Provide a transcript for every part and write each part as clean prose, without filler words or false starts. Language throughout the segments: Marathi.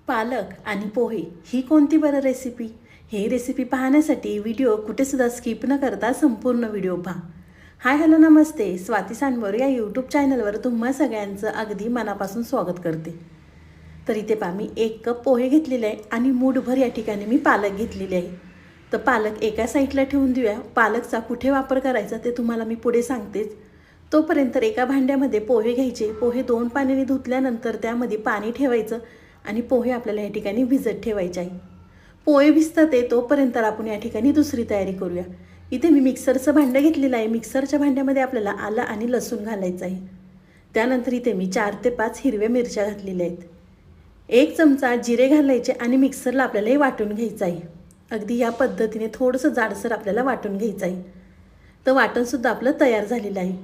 पालक आणि पोहे ही कोणती बरं रेसिपी? हे रेसिपी पाहण्यासाठी व्हिडिओ कुठेसुद्धा स्किप न करता संपूर्ण व्हिडिओ पहा. हाय हॅलो नमस्ते, स्वाती सांडवर या यूट्यूब चॅनलवर तुम्हा सगळ्यांचं अगदी मनापासून स्वागत करते. तर इथे पहा, मी 1 कप पोहे घेतलेले आहे आणि मूठभर या ठिकाणी मी पालक घेतलेले आहे. तर पालक एका साईडला ठेवून देऊया. पालकचा कुठे वापर करायचा ते तुम्हाला मी पुढे सांगतेच. तोपर्यंत एका भांड्यामध्ये पोहे घ्यायचे. पोहे 2 पाण्याने धुतल्यानंतर त्यामध्ये पाणी ठेवायचं आणि पोहे आपल्याला या ठिकाणी भिजत ठेवायचे आहे. पोहे भिजतात ते तोपर्यंत आपण या ठिकाणी दुसरी तयारी करूया. इथे मी मिक्सरचं भांडं घेतलेलं आहे. मिक्सरच्या भांड्यामध्ये आपल्याला आलं आणि लसूण घालायचं आहे. त्यानंतर इथे मी 4 ते 5 हिरव्या मिरच्या घातलेल्या आहेत. 1 चमचा जिरे घालायचे आणि मिक्सरला आपल्याला हे वाटून घ्यायचं आहे. अगदी या पद्धतीने थोडंसं जाडसर आपल्याला वाटून घ्यायचं आहे. तर वाटणसुद्धा आपलं तयार झालेलं आहे.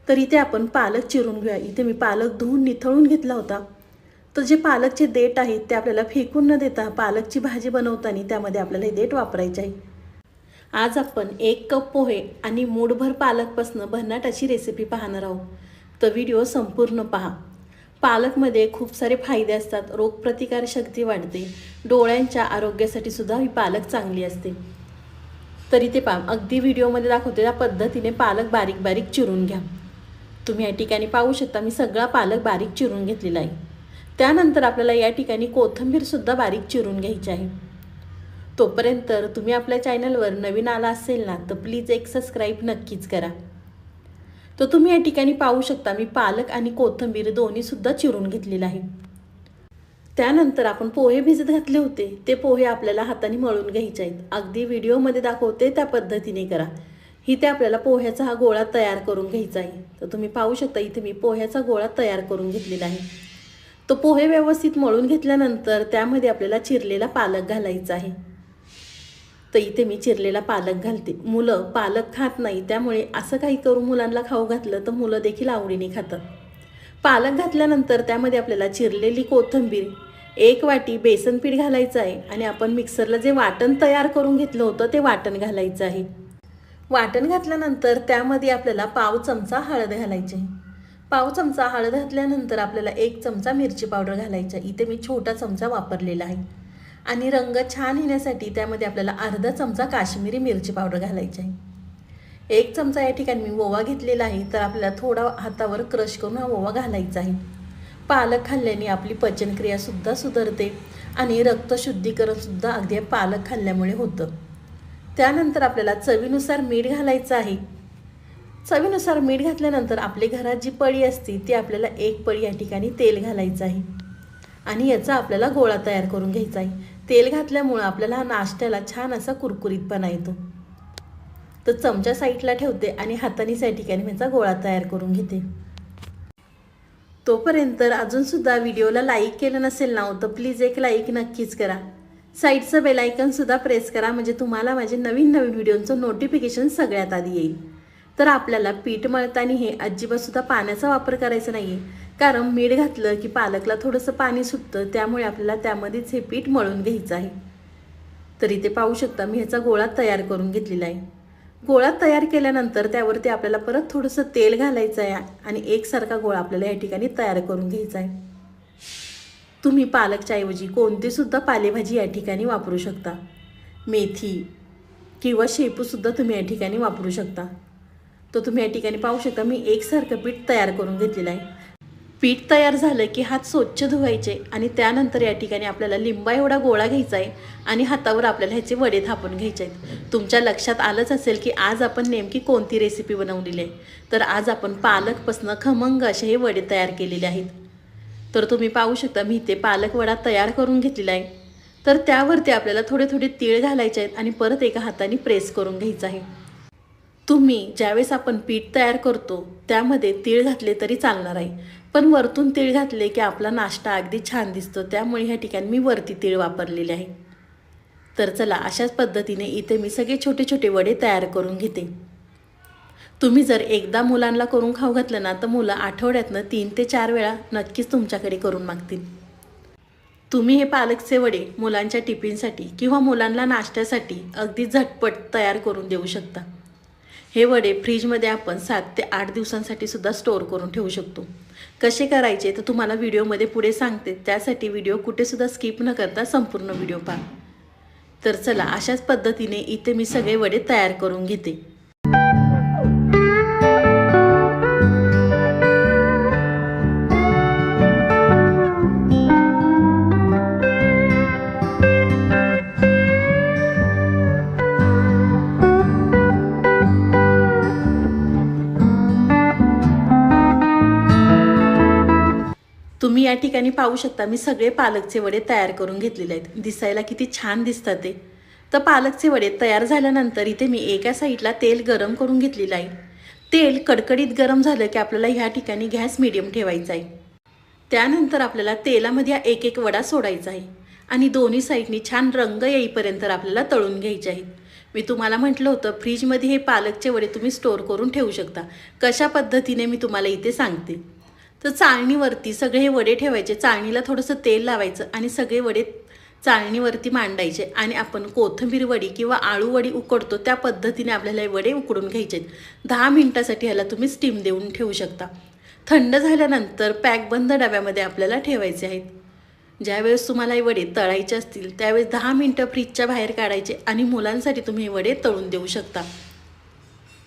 तर इथे आपण पालक चिरून घेऊया. इथे मी पालक धुवून निथळून घेतला होता. तर जे पालकचे देठ आहेत ते आपल्याला फेकून न देता पालकची भाजी बनवताना त्यामध्ये आपल्याला हे देठ वापरायचे आहे. आज आपण 1 कप पोहे आणि मूठभर पालकपासून भन्नाट अशी रेसिपी पाहणार आहोत. तर व्हिडिओ संपूर्ण पहा. पालकमध्ये खूप सारे फायदे असतात. रोगप्रतिकारशक्ती वाढते. डोळ्यांच्या आरोग्यासाठी सुद्धा ही पालक चांगली असते. तर इथे पहा, अगदी व्हिडिओमध्ये दाखवते त्या पद्धतीने पालक बारीक बारीक चिरून घ्या. तुम्ही या ठिकाणी पाहू शकता, मी सगळा पालक बारीक चिरून घेतलेला आहे. त्यानंतर आपल्याला या ठिकाणी कोथिंबीरसुद्धा बारीक चिरून घ्यायची आहे. तोपर्यंत तुम्ही आपल्या चॅनलवर नवीन आला असेल ना, तर प्लीज एक सबस्क्राईब नक्कीच करा. तर तुम्ही या ठिकाणी पाहू शकता, मी पालक आणि कोथिंबीर दोन्हीसुद्धा चिरून घेतलेलं आहे. त्यानंतर आपण पोहे भिजत घातले होते ते पोहे आपल्याला हाताने मळून घ्यायचे आहेत. अगदी व्हिडिओमध्ये दाखवते त्या पद्धतीने करा. इथे आपल्याला पोह्याचा हा गोळा तयार करून घ्यायचा आहे. तर तुम्ही पाहू शकता, इथे मी पोह्याचा गोळा तयार करून घेतलेला आहे. तो पोहे व्यवस्थित मळून घेतल्यानंतर त्यामध्ये आपल्याला चिरलेला पालक घालायचा आहे. तर इथे मी चिरलेला पालक घालते. मुलं पालक खात नाही, त्यामुळे असं काही करून मुलांना खाऊ घातलं तर मुलं देखील आवडीने खातात. पालक घातल्यानंतर त्यामध्ये आपल्याला चिरलेली कोथिंबीर, 1 वाटी बेसन पीठ घालायचं आहे आणि आपण मिक्सरला जे वाटण तयार करून घेतलं होतं ते वाटण घालायचं आहे. वाटण घातल्यानंतर त्यामध्ये आपल्याला पाव चमचा हळद घालायची आहे. पाव चमचा हळद घातल्यानंतर आपल्याला 1 चमचा मिरची पावडर घालायची आहे. इथे मी छोटा चमचा वापरलेला आहे. आणि रंग छान येण्यासाठी त्यामध्ये आपल्याला अर्धा चमचा काश्मीरी मिरची पावडर घालायची आहे. 1 चमचा या ठिकाणी मी ओवा घेतलेला आहे. तर आपल्याला थोडा हातावर क्रश करून हा ओवा घालायचा आहे. पालक खाल्ल्याने आपली पचनक्रियासुद्धा सुधारते आणि रक्तशुद्धीकरणसुद्धा अगदी पालक खाल्ल्यामुळे होतं. त्यानंतर आपल्याला चवीनुसार मीठ घालायचं आहे. चवीनुसार मीठ घातल्यानंतर आपली घरात जी पळी असते ती आपल्याला 1 पळी या ठिकाणी तेल घालायचं आहे आणि याचा आपल्याला गोळा तयार करून घ्यायचा आहे. तेल घातल्यामुळं आपल्याला नाश्त्याला छान असा कुरकुरीतपणा येतो. तर चमचा साईडला ठेवते आणि हातानेच या ठिकाणी याचा गोळा तयार करून घेते. तोपर्यंत अजूनसुद्धा व्हिडिओला लाईक केलं नसेल ना, तर प्लीज एक लाईक नक्कीच करा. साईडचं बेल आयकॉनसुद्धा प्रेस करा, म्हणजे तुम्हाला माझे नवीन व्हिडिओचं नोटिफिकेशन सगळ्यात आधी येईल. तर आपल्याला पीठ मळताना हे अजिबातसुद्धा पाण्याचा वापर करायचा नाही आहे, कारण मीठ घातलं की पालकला थोडंसं पाणी सुटतं. त्यामुळे आपल्याला त्यामध्येच हे पीठ मळून घ्यायचं आहे. तर इथे पाहू शकता, मी ह्याचा गोळा तयार करून घेतलेला आहे. गोळा तयार केल्यानंतर त्यावरती आपल्याला परत थोडंसं तेल घालायचं आहे आणि एकसारखा गोळा आपल्याला या ठिकाणी तयार करून घ्यायचा आहे. तुम्ही पालकच्या ऐवजी कोणतीसुद्धा पालेभाजी या ठिकाणी वापरू शकता. मेथी किंवा शेपूसुद्धा तुम्ही या ठिकाणी वापरू शकता. तर तुम्ही या ठिकाणी पाहू शकता, मी एकसारखं पीठ तयार करून घेतलेलं आहे. पीठ तयार झालं की हात स्वच्छ धुवायचे आणि त्यानंतर या ठिकाणी आपल्याला लिंबा एवढा गोळा घ्यायचा आहे आणि हातावर आपल्याला ह्याचे वडे थापून घ्यायचे आहेत. तुमच्या लक्षात आलंच असेल की आज आपण नेमकी कोणती रेसिपी बनवलेली आहे. तर आज आपण पालकपासून खमंग असे हे वडे तयार केलेले आहेत. तर तुम्ही पाहू शकता, मी इथे पालक वडा तयार करून घेतलेला आहे. तर त्यावरती आपल्याला थोडे थोडे तीळ घालायचे आहेत आणि परत एका हाताने प्रेस करून घ्यायचं आहे. तुम्ही ज्यावेळेस आपण पीठ तयार करतो त्यामध्ये तीळ घातले तरी चालणार आहे, पण वरतून तीळ घातले की आपला नाश्ता अगदी छान दिसतो. त्यामुळे ह्या ठिकाणी मी वरती तीळ वापरलेले आहे. तर चला, अशाच पद्धतीने इथे मी सगळे छोटे छोटे वडे तयार करून घेते. तुम्ही जर एकदा मुलांना करून खाऊ घातलं ना, तर मुलं आठवड्यातनं 3 ते 4 वेळा नक्कीच तुमच्याकडे करून मागतील. तुम्ही हे पालकचे वडे मुलांच्या टिफिनसाठी किंवा मुलांना नाश्त्यासाठी अगदी झटपट तयार करून देऊ शकता. हे वडे फ्रीजमध्ये आपण 7 ते 8 दिवसांसाठी सुद्धा स्टोअर करून ठेवू शकतो। कसे करायचे तर तुम्हाला व्हिडिओमध्ये पुढे सांगते, त्यासाठी व्हिडिओ कुठे सुद्धा स्किप न करता संपूर्ण व्हिडिओ पहा। तर चला, अशाच पद्धतीने इथे मी सगळे वडे तयार करून घेते। तुम्ही या ठिकाणी पाहू शकता, मी सगळे पालकचे वडे तयार करून घेतलेले आहेत। दिसायला किती छान दिसतात ते। तर पालकचे वडे तयार झाल्यानंतर इथे मी एका साईडला तेल गरम करून घेतलेलं आहे। तेल कडकडीत गरम झालं की आपल्याला ह्या ठिकाणी गॅस मीडियम ठेवायचा आहे। त्यानंतर आपल्याला तेलामध्ये एक एक वडा सोडायचा आहे आणि दोन्ही साईडनी छान रंग येईपर्यंत आपल्याला तळून घ्यायचे आहेत। मी तुम्हाला म्हटलं होतं फ्रीजमध्ये हे पालकचे वडे तुम्ही स्टोअर करून ठेवू शकता। कशा पद्धतीने मी तुम्हाला इथे सांगते। तर चाळणीवरती सगळे हे वडे ठेवायचे, चाळणीला थोडंसं तेल लावायचं आणि सगळे वडे चाळणीवरती मांडायचे आणि आपण कोथिंबीर वडी किंवा आळू वडी उकडतो त्या पद्धतीने आपल्याला हे वडे उकडून घ्यायचे। 10 मिनिटासाठी ह्याला तुम्ही स्टीम देऊन ठेवू शकता। थंड झाल्यानंतर पॅकबंद डब्यामध्ये आपल्याला ठेवायचे आहेत। ज्यावेळेस तुम्हाला हे वडे तळायचे असतील त्यावेळेस 10 मिनिटं फ्रीजच्या बाहेर काढायचे आणि मुलांसाठी तुम्ही हे वडे तळून देऊ शकता।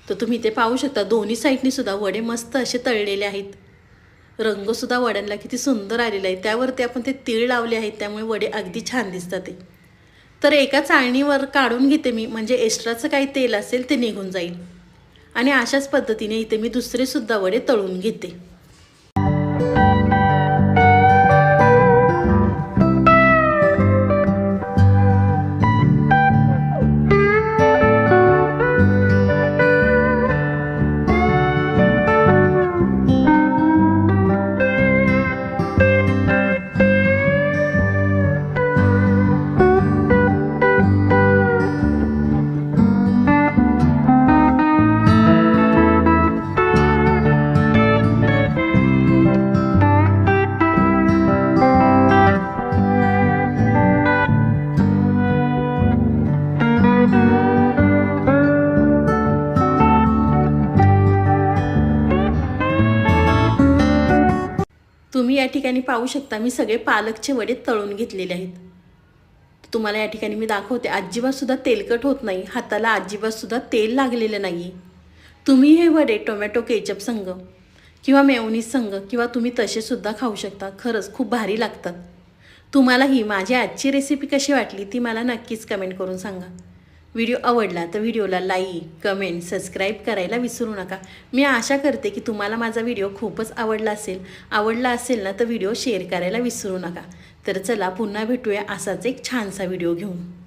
तर तुम्ही इथे पाहू शकता दोन्ही साईडनी सुद्धा वडे मस्त असे तळलेले आहेत। रंगसुद्धा वड्यांना किती सुंदर आलेला आहे। त्यावरती आपण ते तीळ लावले आहेत, त्यामुळे वडे अगदी छान दिसतात ते। तर एका चाळणीवर काढून घेते मी, म्हणजे एक्स्ट्राचं काही तेल असेल ते निघून जाईल। आणि अशाच पद्धतीने इथे मी दुसरे सुद्धा वडे तळून घेते। तुम्ही या ठिकाणी पाहू शकता, मी सगळे पालकचे वडे तळून घेतलेले आहेत। तुम्हाला या ठिकाणी मी दाखवते, अजिबात सुद्धा तेलकट होत नाही, हाताला अजिबात सुद्धा तेल लागलेलं नाही। तुम्ही हे वडे टोमॅटो केचप संग किंवा मेयोनीज संग किंवा तुम्ही तसे सुद्धा खाऊ शकता। खरंच खूप भारी लागतात। तुम्हाला ही माझी आजची रेसिपी कशी वाटली ती मला नक्कीच कमेंट करून सांगा। व्हिडिओ आवडला तर व्हिडिओला लाईक, कमेंट, सबस्क्राईब करायला विसरू नका। मी आशा करते की तुम्हाला माझा व्हिडिओ खूपच आवडला असेल ना तर व्हिडिओ शेअर करायला विसरू नका। तर चला, पुन्हा भेटूया असाच एक छानसा व्हिडिओ घेऊन।